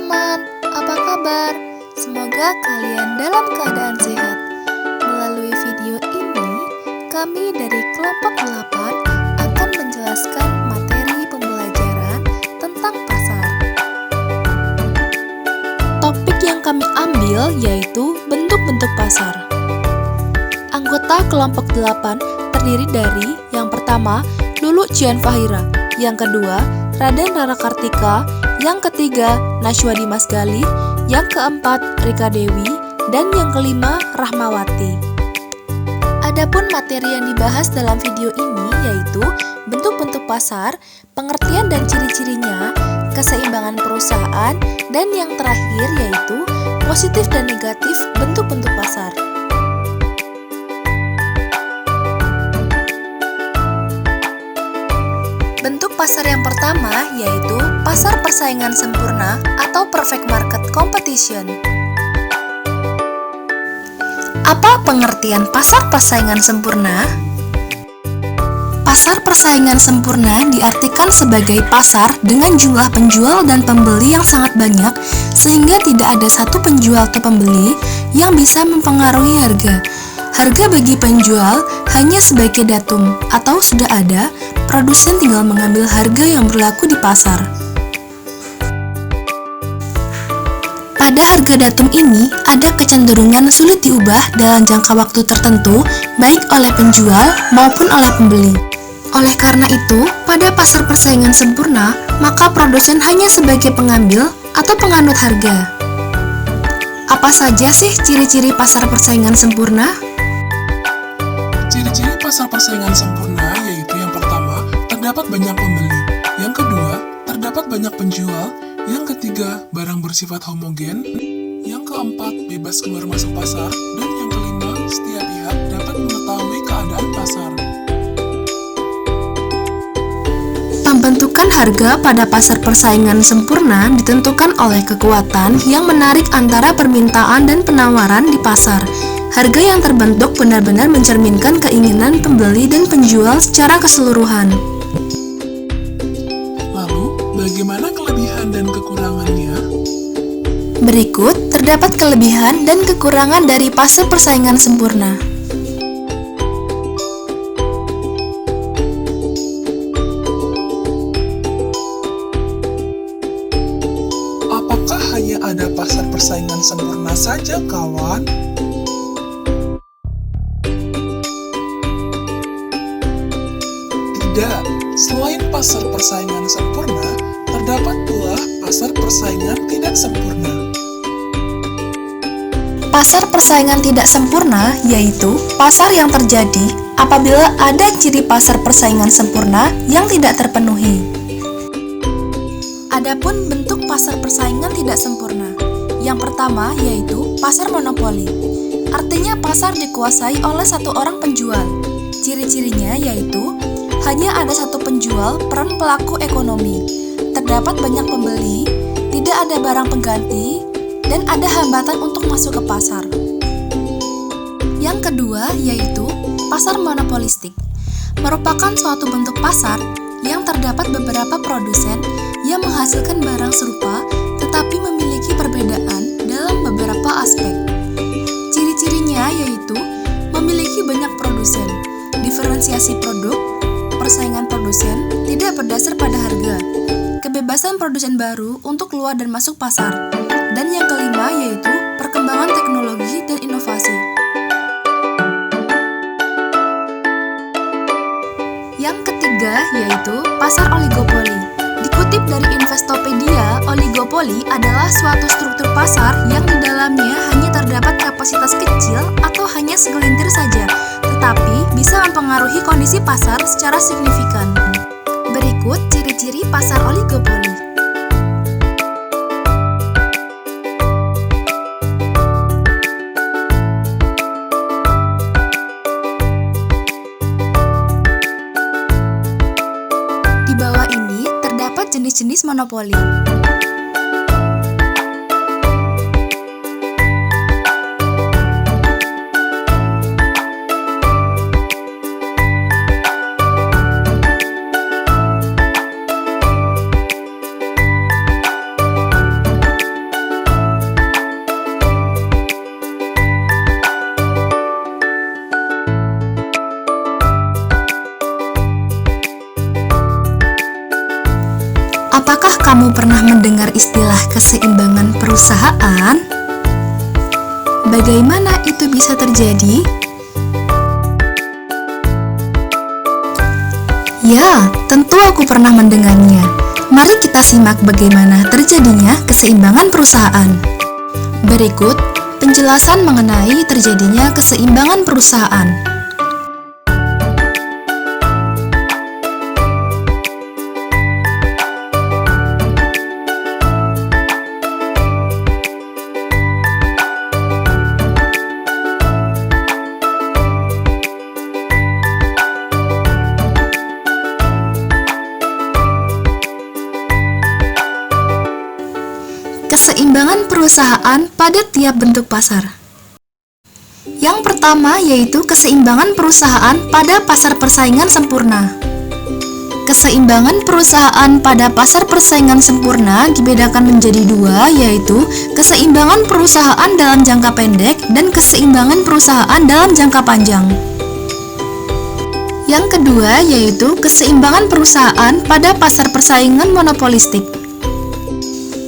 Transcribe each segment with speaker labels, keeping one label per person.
Speaker 1: teman-teman, apa kabar? Semoga kalian dalam keadaan sehat. Melalui video ini, kami dari kelompok 8 akan menjelaskan materi pembelajaran tentang pasar. Topik yang kami ambil yaitu bentuk-bentuk pasar. Anggota kelompok 8 terdiri dari yang pertama, Lulu Cian Fahira, yang kedua, Raden Rara Kartika, yang ketiga, Nashwa Dimas Galih, yang keempat, Rika Dewi, dan yang kelima, Rahmawati. Adapun materi yang dibahas dalam video ini yaitu bentuk-bentuk pasar, pengertian dan ciri-cirinya, keseimbangan perusahaan, dan yang terakhir yaitu positif dan negatif bentuk-bentuk pasar. Bentuk pasar yang pertama yaitu pasar persaingan sempurna atau perfect market competition. Apa pengertian pasar persaingan sempurna? Pasar persaingan sempurna diartikan sebagai pasar dengan jumlah penjual dan pembeli yang sangat banyak sehingga tidak ada satu penjual atau pembeli yang bisa mempengaruhi harga. Harga bagi penjual hanya sebagai datum atau sudah ada, produsen tinggal mengambil harga yang berlaku di pasar. Pada harga datum ini, ada kecenderungan sulit diubah dalam jangka waktu tertentu, baik oleh penjual maupun oleh pembeli. Oleh karena itu, pada pasar persaingan sempurna, maka produsen hanya sebagai pengambil atau penganut harga. Apa saja sih ciri-ciri pasar persaingan sempurna?
Speaker 2: Ciri-ciri pasar persaingan sempurna yaitu yang pertama, terdapat banyak pembeli. Yang kedua, terdapat banyak penjual. Yang ketiga, barang bersifat homogen. Yang keempat, bebas keluar masuk pasar. Dan yang kelima, setiap pihak dapat mengetahui keadaan pasar.
Speaker 1: Pembentukan harga pada pasar persaingan sempurna ditentukan oleh kekuatan yang menarik antara permintaan dan penawaran di pasar. Harga yang terbentuk benar-benar mencerminkan keinginan pembeli dan penjual secara keseluruhan.
Speaker 2: Lalu, bagaimana kelebihan dan kekurangannya?
Speaker 1: Berikut terdapat kelebihan dan kekurangan dari pasar persaingan sempurna.
Speaker 2: Apakah hanya ada pasar persaingan sempurna saja, kawan? Tidak, selain pasar persaingan sempurna, terdapat pula pasar persaingan tidak sempurna.
Speaker 1: Pasar persaingan tidak sempurna yaitu pasar yang terjadi apabila ada ciri pasar persaingan sempurna yang tidak terpenuhi. Adapun bentuk pasar persaingan tidak sempurna, yang pertama yaitu pasar monopoli. Artinya pasar dikuasai oleh satu orang penjual. Ciri-cirinya yaitu hanya ada satu penjual peran pelaku ekonomi, terdapat banyak pembeli, tidak ada barang pengganti, dan ada hambatan untuk masuk ke pasar. Yang kedua yaitu pasar monopolistik, merupakan suatu bentuk pasar yang terdapat beberapa produsen yang menghasilkan barang serupa tetapi memiliki perbedaan dalam beberapa aspek. Ciri-cirinya yaitu memiliki banyak produsen, diferensiasi produk, persaingan produsen tidak berdasar pada harga, kebebasan produsen baru untuk keluar dan masuk pasar, dan yang kelima yaitu perkembangan teknologi dan inovasi. Yang ketiga yaitu pasar oligopoli. Dikutip dari Investopedia, oligopoli adalah suatu struktur pasar yang di dalamnya hanya terdapat kapasitas kecil atau hanya segelintir saja, tetapi bisa mempengaruhi kondisi pasar secara signifikan. Berikut ciri-ciri pasar oligopoli. Di bawah ini terdapat jenis-jenis monopoli. Apakah kamu pernah mendengar istilah keseimbangan perusahaan? Bagaimana itu bisa terjadi? Ya, tentu aku pernah mendengarnya. Mari kita simak bagaimana terjadinya keseimbangan perusahaan. Berikut penjelasan mengenai terjadinya keseimbangan perusahaan. Keseimbangan perusahaan pada tiap bentuk pasar. Yang pertama yaitu keseimbangan perusahaan pada pasar persaingan sempurna. Keseimbangan perusahaan pada pasar persaingan sempurna dibedakan menjadi dua, yaitu keseimbangan perusahaan dalam jangka pendek dan keseimbangan perusahaan dalam jangka panjang. Yang kedua yaitu keseimbangan perusahaan pada pasar persaingan monopolistik.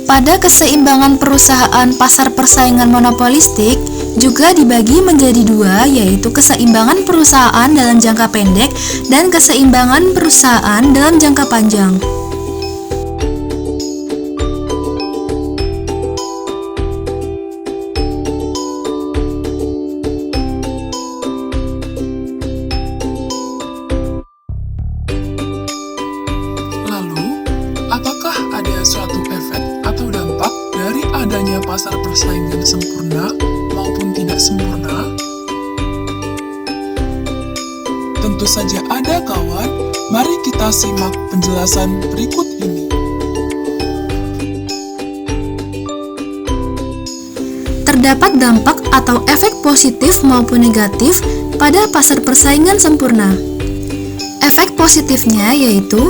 Speaker 1: Pada keseimbangan perusahaan pasar persaingan monopolistik juga dibagi menjadi dua, yaitu keseimbangan perusahaan dalam jangka pendek dan keseimbangan perusahaan dalam jangka panjang.
Speaker 2: Lalu, apakah ada suatu efek atau dampak dari adanya pasar persaingan sempurna maupun tidak sempurna? Tentu saja ada, kawan. Mari kita simak penjelasan berikut ini.
Speaker 1: Terdapat dampak atau efek positif maupun negatif pada pasar persaingan sempurna. Efek positifnya yaitu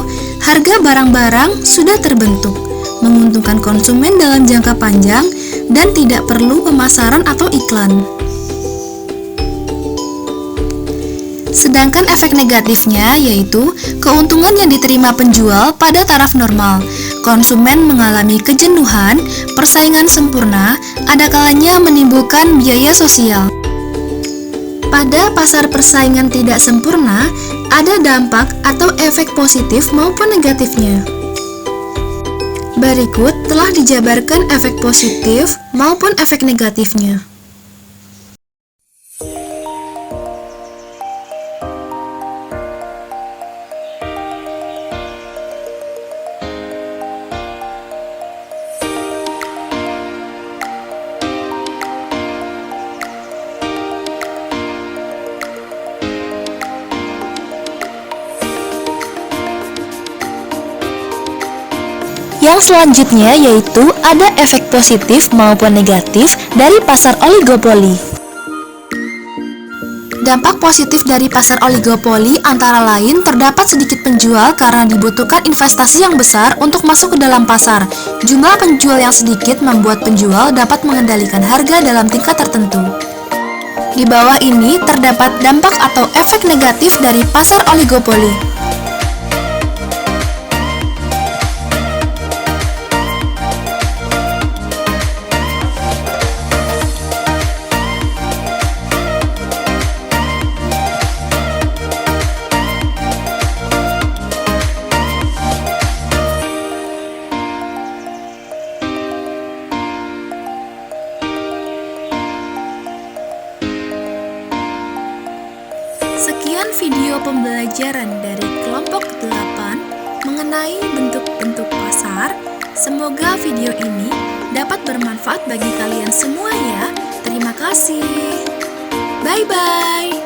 Speaker 1: harga barang-barang sudah terbentuk, menguntungkan konsumen dalam jangka panjang, dan tidak perlu pemasaran atau iklan. Sedangkan efek negatifnya yaitu keuntungan yang diterima penjual pada taraf normal, konsumen mengalami kejenuhan, persaingan sempurna, ada kalanya menimbulkan biaya sosial. Pada pasar persaingan tidak sempurna, ada dampak atau efek positif maupun negatifnya. Berikut telah dijabarkan efek positif maupun efek negatifnya. Yang selanjutnya yaitu ada efek positif maupun negatif dari pasar oligopoli. Dampak positif dari pasar oligopoli antara lain terdapat sedikit penjual karena dibutuhkan investasi yang besar untuk masuk ke dalam pasar. Jumlah penjual yang sedikit membuat penjual dapat mengendalikan harga dalam tingkat tertentu. Di bawah ini terdapat dampak atau efek negatif dari pasar oligopoli. Sekian video pembelajaran dari kelompok 8 mengenai bentuk-bentuk pasar. Semoga video ini dapat bermanfaat bagi kalian semua ya. Terima kasih. Bye-bye.